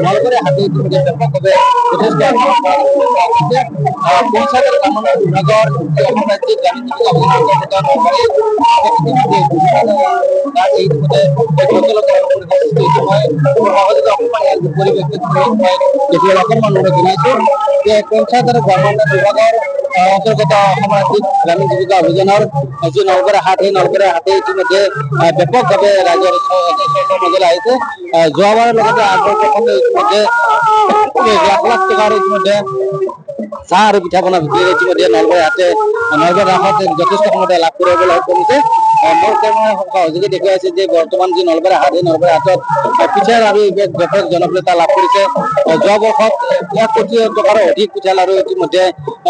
নলবাৰী হাতী ইতিমধ্যে ব্যাপকভাৱে যথেষ্ট পঞ্চায়তৰ কামনা বিভাগৰ অসম ৰাজ্যিক গ্ৰামীণ জীৱিকা অভিযানৰ নলবাৰী ইতিমধ্যে অকণমান জনাইছো যে পঞ্চায়ত আৰু গ্ৰামোন্নয়ন বিভাগৰ অন্তৰ্গত অসম ৰাজ্যিক গ্ৰামীণ জীৱিকা অভিযানৰ যি নলবাৰী হাট সেই নলবাৰী হাটে ইতিমধ্যে ব্যাপকভাৱে ৰাইজৰ মাজলৈ আহিছে। যোৱাবাৰৰ লগতে আগৰ প্ৰথমে ইতিমধ্যে 1 লাখ টকাৰ ইতিমধ্যে চাহ আৰু পিঠা পনা বিক্ৰী ইতিমধ্যে নলবাৰী হাটে যথেষ্ট ক্ষমতা লাভ কৰিবলৈ সক্ষম হৈছে। মোৰ সহযোগী দেখুৱাইছে যে বৰ্তমান যি নলবাৰী হাট সেই নলবাৰী হাটত পিঠাৰ আৰু ব্যাপক জনপ্ৰিয়তা লাভ কৰিছে। যোৱা বৰ্ষত 1 কোটি টকাৰো অধিক পিঠা লাৰু ইতিমধ্যে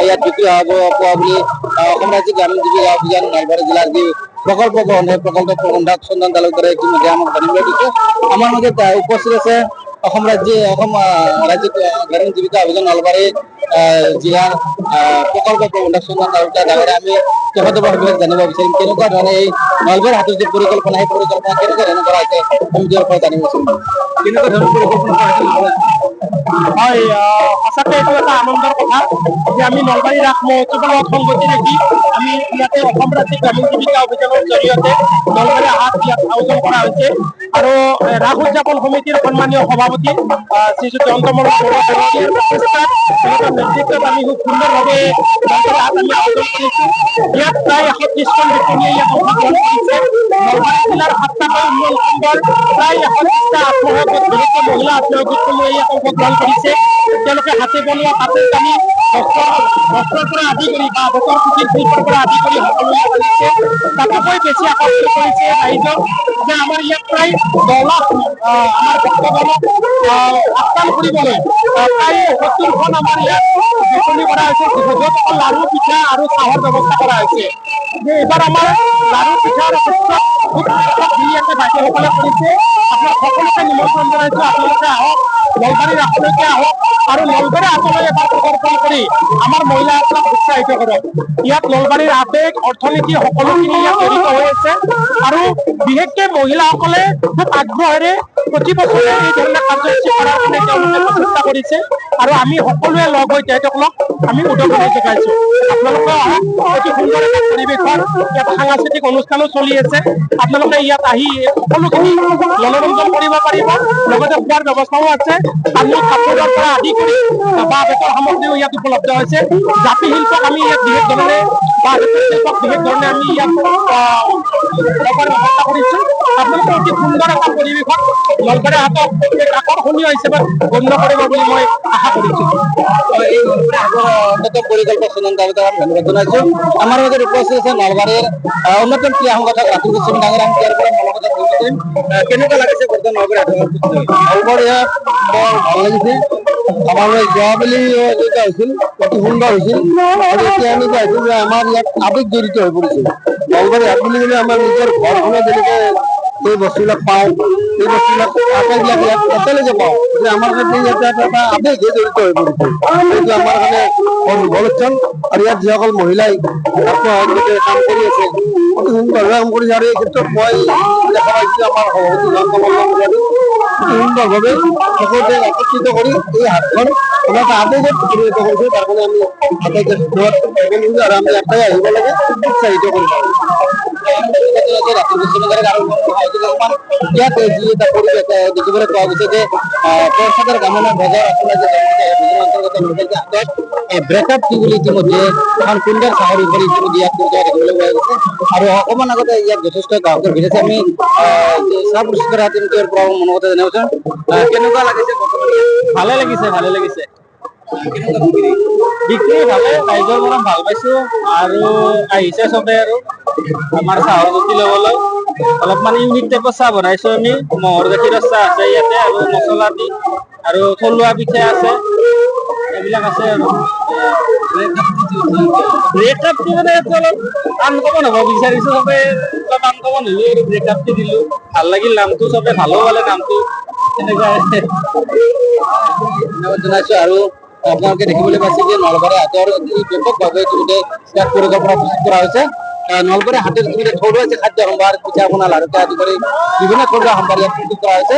ইয়াত বিক্ৰী হোৱা বুলি অসম ৰাজ্যিক গ্ৰামীণ জীৱিকা অভিযান নলবাৰী জিলাৰ যি প্ৰকল্প প্ৰবন্ধক চন্দন তালুকদাৰে ইতিমধ্যে আমাক জানিবলৈ দিছে। আমাৰ মাজত উপস্থিত আছে অসম ৰাজ্যিক গ্ৰামীণ জীৱিকা অভিযান নলবাৰী জিলাৰ প্ৰকল্প প্ৰবন্ধক চন্দন তালুকদাৰ ডাঙৰীয়া। আমি তেখেতৰ পৰা জানিব বিচাৰিম কেনেকুৱা ধৰণে এই নলবাৰী হাটৰ যি পৰিকল্পনা সেই পৰিকল্পনা কেনেকুৱা ধৰণে কৰা হৈছে আমি তেওঁৰ পৰা জানিব বিচাৰিম। কেনেকুৱা ধৰণৰ পৰিকল্পনা কৰা হৈছে? হয়, সঁচাকৈ এইটো এটা আনন্দৰ কথা যে আমি নলবাৰী ৰাস মহোৎসৱৰ লগত সংগতি ৰাখি আমি ইয়াতে অসম ৰাজ্যিক গ্ৰামীণ জীৱিকা অভিযানৰ জৰিয়তে নলবাৰী হাট ইয়াত আয়োজন কৰা হৈছে। আৰু ৰাস উদযাপন সমিতিৰ সন্মানীয় সভাপতি শ্ৰীযুত অন্তমল নেতৃত্বত আমি খুব সুন্দৰভাৱে নলবাৰী হাট আমি আয়োজন কৰিছোঁ। ইয়াত প্ৰায় 130খন বিপণীয়ে ইয়াত অংশগ্ৰহণ কৰিছে। নলবাৰী জিলাৰ 7টাকৈ উন্নয়ন খণ্ডৰ প্ৰায় 130টা আত্মসহায়ক গোট, বিশেষকৈ মহিলা আত্মসহায়ক গোটসমূহে ইয়াত অংশগ্ৰহণ কৰিছে। তেওঁলোকে হাতে বনোৱা কাপোৰ কানি বস্ত্ৰৰ পৰা আদি কৰি বা বেতৰ কুটিৰ শিল্পৰ পৰা আদি কৰি সকলোৱে কৰিছে। তাতোকৈ বেছি আকৰ্ষিত কৰিছে ৰাইজক যে আমাৰ ইয়াত প্ৰায় 10 লাখ আমাৰ ভক্তজনক আস্থান কৰিবলৈ প্ৰায় 70খন আমাৰ ইয়াত বিপণী কৰা হৈছে, য'ত অকল লাৰু পিঠা আৰু চাহৰ ব্যৱস্থা কৰা হৈছে। যে এইবাৰ আমাৰ লাৰু পিঠাৰ উৎসৱ খুব ধুনীয়াকৈ বাইদেউসকলে কৰিছে। আপোনাক সকলোকে নিমন্ত্ৰণ জনাইছো, আপোনালোকে আহক, নলবাৰী ৰাসলৈকে আহক আৰু নলবাৰী হাটলৈ এবাৰ প্ৰদৰ্শন কৰি আমাৰ মহিলাসকলক উৎসাহিত কৰক। ইয়াত নলবাৰীৰ আৱেগ অৰ্থনীতি সকলোখিনি ইয়াত জড়িত হৈ আছে আৰু বিশেষকৈ মহিলাসকলে খুব আগ্ৰহেৰে প্ৰতি বছৰে এই ধৰণে কাৰ্যসূচী কৰাৰ কাৰণে তেওঁলোকে প্ৰচেষ্টা কৰিছে আৰু আমি সকলোৱে লগ হৈ তেখেতসকলক আমি উদগনি যোগাইছো। আপোনালোকে আহক, অতি সুন্দৰ এটা পৰিৱেশত ইয়াত সাংস্কৃতিক অনুষ্ঠানো চলি আছে। আপোনালোকে ইয়াত আহি সকলোখিনি মনোৰঞ্জন কৰিব পাৰিব। লগতে খোৱাৰ ব্যৱস্থাও আছে। তামোল কাপোৰৰ পৰা আদি কৰি বাঁহ বেতৰ সামগ্ৰীও ইয়াত উপলব্ধ হৈছে। জাপি শিল্পক আমি ইয়াত বিশেষ ধৰণে বাঁহ বেতৰ শিল্পক বিশেষ ধৰণে আমি ইয়াত ব্যৱস্থা কৰিছোঁ। আপোনালোকে অতি সুন্দৰ এটা পৰিৱেশত নলবাৰী হাটক এক আকৰ্ষণীয় হিচাপে গণ্য কৰিব বুলি মই আশা কৰিছোঁ। অন্যতম পৰিকল্পনা চন্দন তালুকদাৰক ধন্যবাদ জনাইছো। আমাৰ মাজত উপস্থিত আছে নলবাৰীৰ অন্যতম ক্ৰীড়া সংগঠক ৰাতুল গোস্বামী ডাঙৰীয়া। আমি ইয়াৰ পৰা মনৰ কথা কৰিব পাৰিম। কেনেকুৱা লাগিছে বৰ্তমান নলবাৰী হাটৰ? নলবাৰী হাট বৰ ভাল লাগিছে। আমাৰ যোৱাবেলি যেটা হৈছিল অতি সুন্দৰ হৈছিল আৰু এতিয়া এনেকুৱা হৈছিল যে আমাৰ ইয়াত আৱেগ জড়িত হৈ পৰিছে। নলবাৰী হাট বুলি ক'লে আমাৰ নিজৰ ঘৰখনত যেনেকৈ এই বস্তুবিলাক পাওঁ, এই বস্তুবিলাক আটাইবিলাক ইয়াত একেলগে পাওঁ, যে আমাৰ কাৰণে ইয়াতে এটা আৱেগে জড়িত হৈ পৰিছে। সেইটো আমাৰ কাৰণে বৰ শুভ লক্ষণ। আৰু ইয়াত যিসকল মহিলাই আত্মসহায়ক গোটে কাম কৰি আছে অতি সুন্দৰভাৱে কাম কৰিছে। আৰু এই ক্ষেত্ৰত মই দেখা পাইছোঁ আমাৰ সভাপতি সুন্দৰভাৱে সকলোকে একত্ৰিত কৰি এই হাটখন আমাৰ এটা আৱেগত পৰিণত কৰিছে। তাৰ কাৰণে আমি আটাইকে ধন্যবাদ আৰু আমি এটাই আহিব লাগে, উৎসাহিত কৰিব লাগে। ইয়াত যি এটা পৰিৱেশ দেখিবলৈ পোৱা গৈছে যে পঞ্চায়তৰ কামনা বজাৰ অন্তৰ্গত ব্ৰেকআপ টি বুলি ইতিমধ্যে এখন সুন্দৰ চাহৰ উপৰি ইতিমধ্যে ইয়াত দেখিবলৈ পোৱা গৈছে। আৰু অকণমান আগতে ইয়াত যথেষ্ট গ্ৰাহকৰ ভিৰ আছে। আমি চাহ পুৰস্কাৰ তেওঁৰ পৰা মনৰ কথা জানিবচোন। কেনেকুৱা লাগিছে? ভালে লাগিছে, ভালে লাগিছে। বিক্ৰী ভালে, ৰাইজৰ মনত ভাল পাইছো আৰু আহিছে চবে আৰু আমাৰ চাহৰ জুতি ল'বলৈ। অলপমান ইউনিক টাইপৰ চাহ বনাইছো আমি। মহৰ গাখীৰৰ চাহ আছে ইয়াতে আৰু মছলা দি আৰু থলুৱা পিঠা আছে, এইবিলাক আছে। আৰু ব্ৰেকআপটো মানে অলপ আনকমন হ'ব বিচাৰিছো, চবে অলপ আনকমন হ'লে আৰু ব্ৰেকআপটো দিলো। ভাল লাগিল নামটো, চবে ভালো পালে নামটো। তেনেকুৱা ধন্যবাদ জনাইছো। আৰু আপোনালোকে দেখিবলৈ পাইছে যে নলবাৰী হাটৰ ব্যাপকভাৱে ইতিমধ্যে ইয়াত পৰিকল্পনা প্ৰস্তুত কৰা হৈছে। নলবাৰী হাটত ইতিমধ্যে থলুৱা যে খাদ্য সম্ভাৰ পিঠা পনা লাড়ুকে আদি কৰি বিভিন্ন থলুৱা সম্ভাৰ ইয়াত প্ৰস্তুত কৰা হৈছে।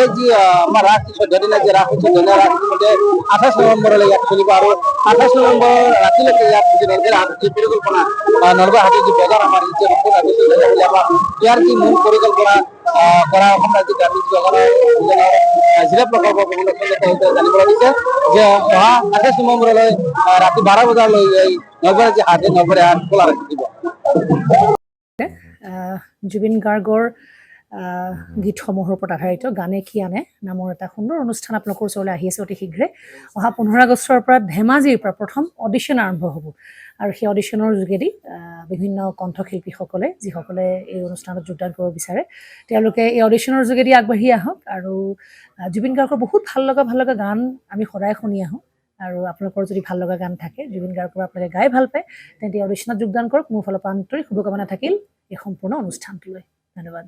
এই যি আমাৰ ৰাস 14 দিনীয়া যি ৰাস 14 দিনীয়া ৰাস ইতিমধ্যে 28 নৱেম্বৰলৈ ইয়াত চলিব আৰু 28 নৱেম্বৰ ৰাতিলৈকে ইয়াত যি নলবাৰী হাটৰ যি পৰিকল্পনা নলবাৰী হাটৰ যি বজাৰ আমাৰ যি সম্পূৰ্ণ চলিছে বুলি আমাৰ ইয়াৰ যি মূল পৰিকল্পনা কৰা অসম ৰাজ্যিক গ্ৰামীণ যোজনাৰ জিলা প্ৰকল্প প্ৰশাসনে জানিবলৈ দিছে যে অহা 28 নৱেম্বৰলৈ ৰাতি 12 বজালৈ এই নলবাৰী যি হাট নলবাৰী হাট খোলা ৰাখিব। জুবিন গাৰ্গৰ গীতসমূহৰ ওপৰত আধাৰিত গানে কি আনে নামৰ এটা সুন্দৰ অনুষ্ঠান আপোনালোকৰ ওচৰলৈ আহি আছে অতি শীঘ্ৰে। অহা 15 আগষ্টৰ পৰা ধেমাজিৰ পৰা প্ৰথম অডিশ্যন আৰম্ভ হ'ব আৰু সেই অডিশ্যনৰ যোগেদি বিভিন্ন কণ্ঠশিল্পীসকলে যিসকলে এই অনুষ্ঠানত যোগদান কৰিব বিচাৰে তেওঁলোকে এই অডিশ্যনৰ যোগেদি আগবাঢ়ি আহক আৰু জুবিন গাৰ্গৰ বহুত ভাল লগা গান আমি সদায় শুনি আহোঁ আৰু আপোনালোকৰ যদি ভাল লগা গান থাকে জুবিন গাৰ্গৰ আপোনালোকে গাই ভাল পায় তেন্তে অডিশ্যনত যোগদান কৰক। মোৰ ফালৰ পৰা আন্তৰিক শুভকামনা থাকিল এই সম্পূৰ্ণ অনুষ্ঠানটোলৈ। ধন্যবাদ।